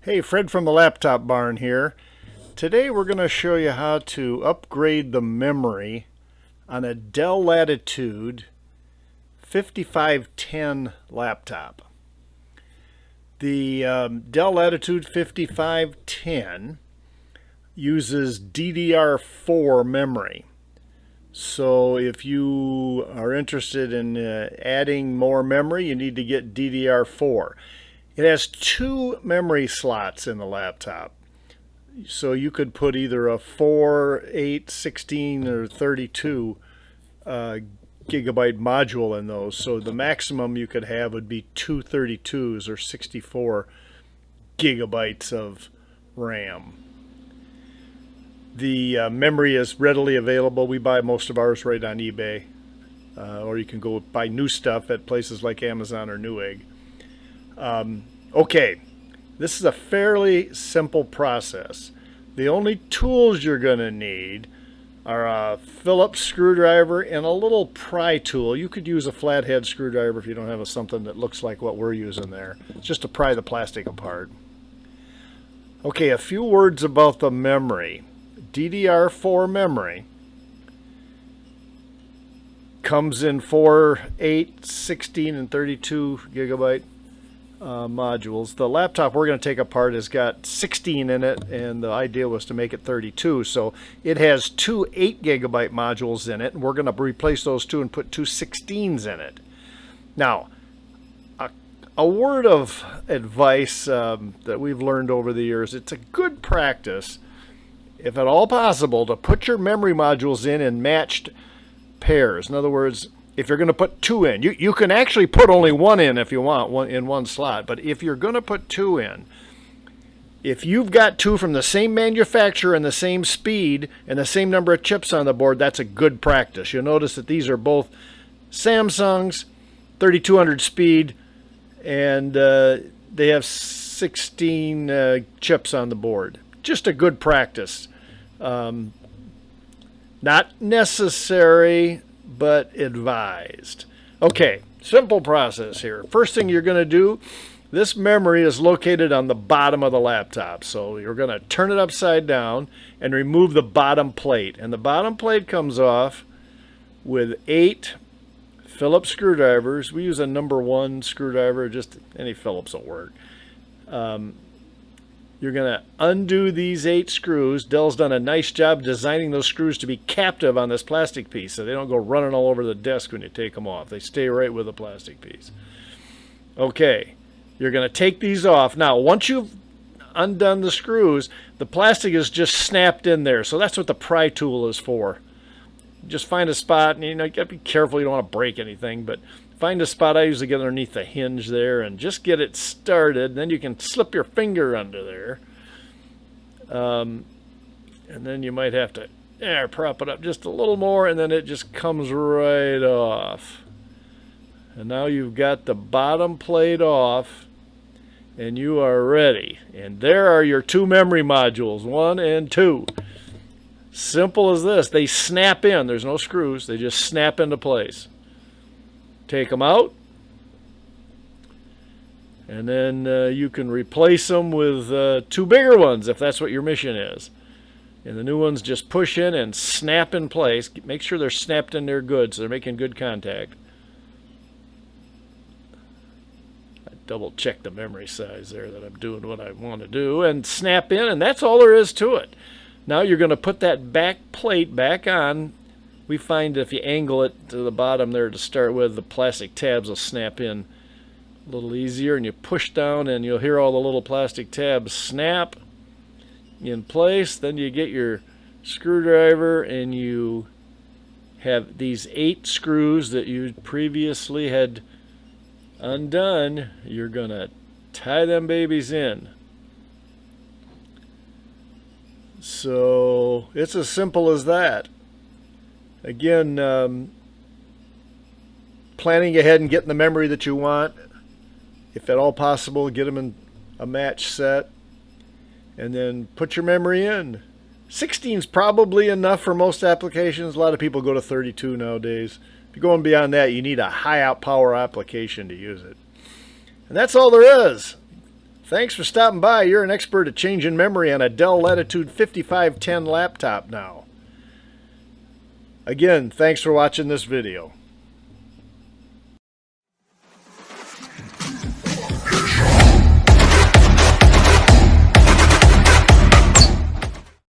Hey, Fred from the Laptop Barn here. Today we're going to show you how to upgrade the memory on a Dell Latitude 5510 laptop. The Dell Latitude 5510 uses DDR4 memory. So if you are interested in adding more memory, you need to get DDR4. It has two memory slots in the laptop. So you could put either a 4, 8, 16, or 32 gigabyte module in those. So the maximum you could have would be two 32s or 64 gigabytes of RAM. The memory is readily available. We buy most of ours right on eBay. Or you can go buy new stuff at places like Amazon or Newegg. Okay, this is a fairly simple process. The only tools you're going to need are a Phillips screwdriver and a little pry tool. You could use a flathead screwdriver if you don't have something that looks like what we're using there. It's just to pry the plastic apart. Okay, a few words about the memory. DDR4 memory comes in 4, 8, 16, and 32 gigabyte modules. The laptop we're going to take apart has got 16 in it, and the idea was to make it 32. So it has two 8 gigabyte modules in it, and we're going to replace those two and put two 16s in it. Now, a word of advice that we've learned over the years: it's a good practice, if at all possible, to put your memory modules in matched pairs. In other words, if you're going to put two in, you can actually put only one in if you want, one in one slot. But if you're going to put two in, if you've got two from the same manufacturer and the same speed and the same number of chips on the board, that's a good practice. You'll notice that these are both Samsung's 3200 speed, and they have 16 chips on the board. Just a good practice. Not necessary, but advised. Okay, simple process here. First thing you're going to do, this memory is located on the bottom of the laptop. So you're going to turn it upside down and remove the bottom plate. And the bottom plate comes off with 8 Phillips screwdrivers. We use a number 1 screwdriver, just any Phillips will work. You're going to undo these 8 screws. Dell's done a nice job designing those screws to be captive on this plastic piece, so they don't go running all over the desk when you take them off. They stay right with the plastic piece. Okay, you're going to take these off. Now, once you've undone the screws, the plastic is just snapped in there, so that's what the pry tool is for. Just find a spot, and you got to be careful. You don't want to break anything, but find a spot. I usually get underneath the hinge there and just get it started. Then you can slip your finger under there. And then you might have to prop it up just a little more, and then it just comes right off. And now you've got the bottom plate off, and you are ready. And there are your two memory modules, 1 and 2. Simple as this. They snap in. There's no screws. They just snap into place. Take them out, and then you can replace them with 2 bigger ones if that's what your mission is. And the new ones just push in and snap in place. Make sure they're snapped in there good, so they're making good contact. I double check the memory size there, that I'm doing what I want to do, and snap in, and that's all there is to it. Now you're going to put that back plate back on. We find if you angle it to the bottom there to start with, the plastic tabs will snap in a little easier, and you push down and you'll hear all the little plastic tabs snap in place. Then you get your screwdriver and you have these 8 screws that you previously had undone. You're going to tie them babies in. So it's as simple as that. Again, planning ahead and getting the memory that you want. If at all possible, get them in a match set. And then put your memory in. 16 is probably enough for most applications. A lot of people go to 32 nowadays. If you're going beyond that, you need a high out power application to use it. And that's all there is. Thanks for stopping by. You're an expert at changing memory on a Dell Latitude 5510 laptop now. Again, thanks for watching this video.